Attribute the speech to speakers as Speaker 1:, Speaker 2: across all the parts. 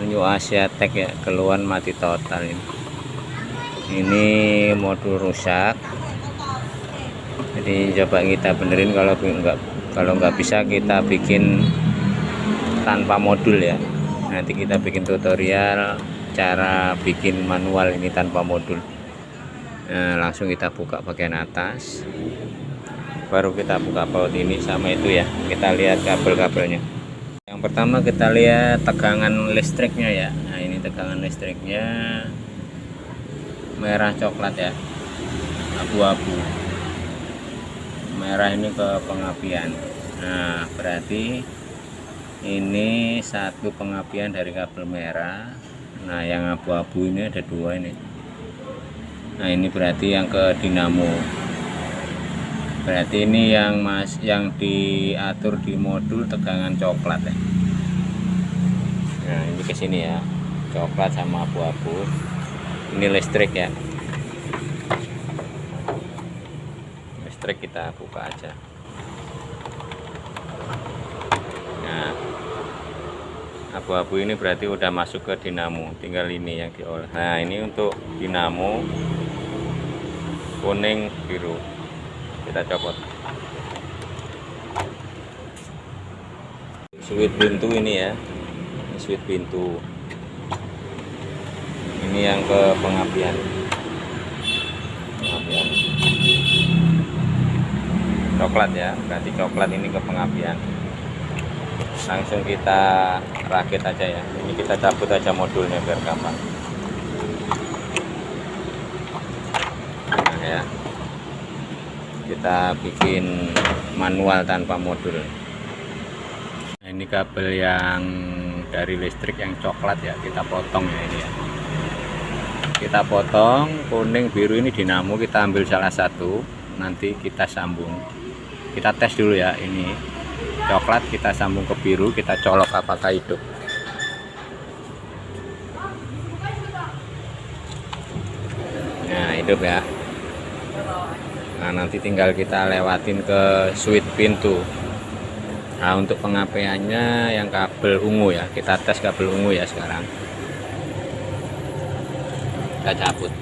Speaker 1: New Asia Tech ya, keluhan mati total ini modul rusak, jadi coba kita benerin. Kalau nggak bisa kita bikin tanpa modul ya, nanti kita bikin tutorial cara bikin manual ini tanpa modul. Nah, langsung kita buka bagian atas, baru kita buka baut ini sama itu ya, kita lihat kabel-kabelnya. Yang pertama kita lihat tegangan listriknya ya. Nah, ini tegangan listriknya merah coklat ya, abu-abu. Merah ini ke pengapian. Nah, berarti ini satu pengapian dari kabel merah. Nah, yang abu-abu ini ada dua ini. Nah, ini berarti yang ke dinamo. Berarti ini yang diatur di modul tegangan coklat ya. Nah, ini ke sini ya, coklat sama abu-abu. Ini listrik ya. Listrik kita buka aja. Nah, abu-abu ini berarti udah masuk ke dinamo, tinggal ini yang diolah. Nah, ini untuk dinamo kuning biru, kita copot. Switch pintu ini ya, switch pintu ini yang ke pengapian. Coklat ya, berarti coklat ini ke pengapian. Langsung kita rakit aja ya, ini kita cabut aja modulnya biar gampang. Nah ya, kita bikin manual tanpa modul. Nah, ini kabel yang dari listrik yang coklat ya, kita potong ya ini ya. Kita potong, kuning biru ini dinamo, kita ambil salah satu, nanti kita sambung. Kita tes dulu ya, ini coklat kita sambung ke biru, kita colok apakah hidup. Nah, hidup ya. Nah, nanti tinggal kita lewatin ke switch pintu. Nah, untuk pengapiannya yang kabel ungu ya, kita tes kabel ungu ya sekarang. Kita cabut.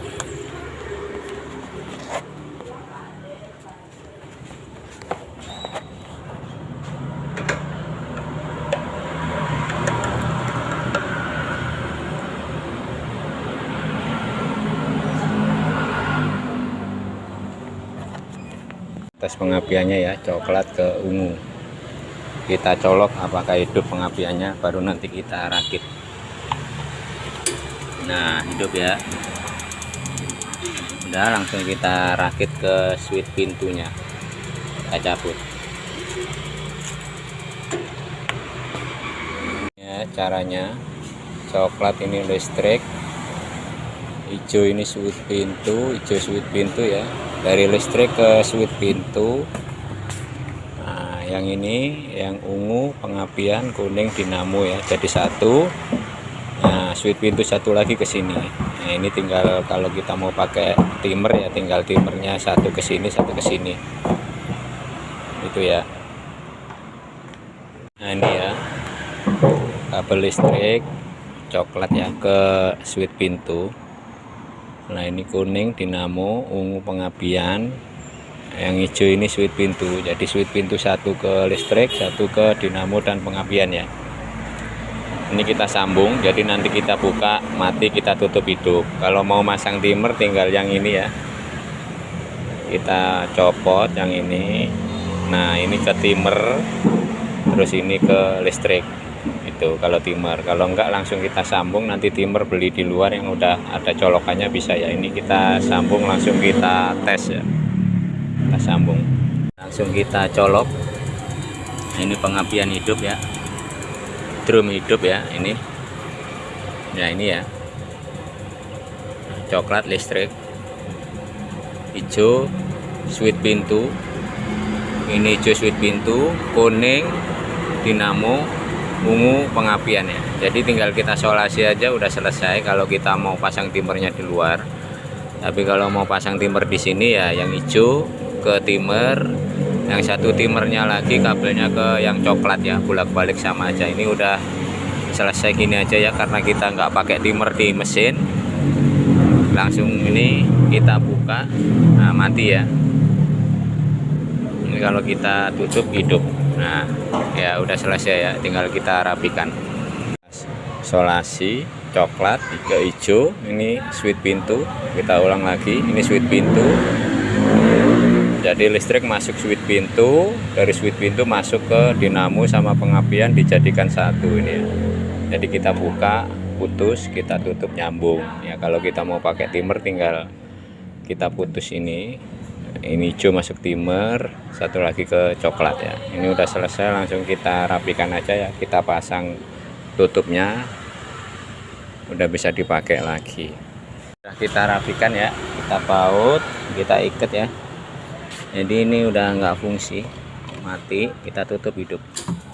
Speaker 1: Tes pengapiannya ya, coklat ke ungu. Kita colok apakah hidup pengapiannya, baru nanti kita rakit. Nah, hidup ya. Udah, langsung kita rakit ke switch pintunya. Kita cabut. Ya, caranya coklat ini listrik, hijau ini switch pintu, hijau switch pintu ya. Dari listrik ke switch pintu. Nah, yang ini yang ungu pengapian, kuning dinamo ya, jadi satu. Nah, switch pintu satu lagi ke sini. Nah, ini tinggal kalau kita mau pakai timer ya, tinggal timernya satu ke sini, satu ke sini. Itu ya. Nah, ini ya. Kabel listrik coklat ya ke switch pintu. Nah, ini kuning dinamo, ungu pengapian, yang hijau ini switch pintu. Jadi switch pintu satu ke listrik, satu ke dinamo dan pengapian ya. Ini kita sambung, jadi nanti kita buka mati, kita tutup hidup. Kalau mau masang timer tinggal yang ini ya, kita copot yang ini. Nah, ini ke timer, terus ini ke listrik. Itu kalau timer. Kalau enggak langsung kita sambung, nanti timer beli di luar yang udah ada colokannya bisa ya. Ini kita sambung, langsung kita tes ya, kita sambung, langsung kita colok. Nah, ini pengapian hidup ya, drum hidup ya, ini ya, ini ya, coklat listrik, hijau switch pintu, ini hijau switch pintu, kuning dinamo, ungu pengapian ya. Jadi tinggal kita solasi aja udah selesai kalau kita mau pasang timernya di luar. Tapi kalau mau pasang timer di sini ya, yang hijau ke timer, yang satu timernya lagi kabelnya ke yang coklat ya, bolak-balik sama aja. Ini udah selesai gini aja ya, karena kita nggak pakai timer di mesin. Langsung ini kita buka, nah mati ya. Ini kalau kita tutup hidup. Nah ya udah selesai ya, tinggal kita rapikan. Isolasi coklat, hijau, ini switch pintu. Kita ulang lagi, ini switch pintu. Jadi listrik masuk switch pintu, dari switch pintu masuk ke dinamo sama pengapian dijadikan satu ini ya. Jadi kita buka, putus, kita tutup, nyambung ya. Kalau kita mau pakai timer tinggal kita putus ini hijau masuk timer, satu lagi ke coklat ya. Ini udah selesai, langsung kita rapikan aja ya. Kita pasang tutupnya, udah bisa dipakai lagi. Udah kita rapikan ya, kita baut, kita ikat ya. Jadi ini udah nggak fungsi, mati, kita tutup hidup.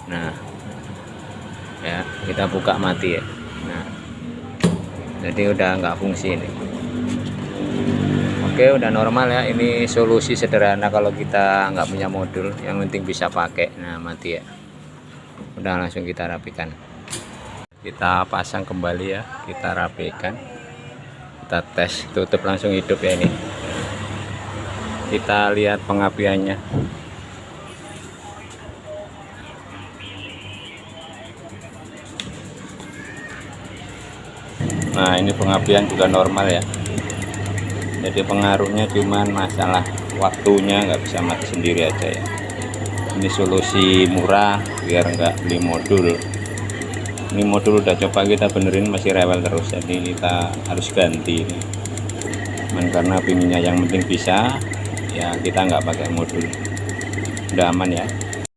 Speaker 1: Nah ya, kita buka mati ya. Nah jadi udah nggak fungsi ini. Oke, udah normal ya. Ini solusi sederhana kalau kita nggak punya modul, yang penting bisa pakai. Nah mati ya, udah langsung kita rapikan. Kita pasang kembali ya, kita rapikan, kita tes, tutup, langsung hidup ya. Ini kita lihat pengapiannya. Nah ini pengapian juga normal ya. Jadi pengaruhnya cuman masalah waktunya, nggak bisa mati sendiri aja ya. Ini solusi murah biar nggak beli modul. Ini modul udah coba kita benerin masih rewel terus, jadi kita harus ganti ini. Cuman karena pinginnya yang penting bisa ya, kita nggak pakai modul. Udah aman ya.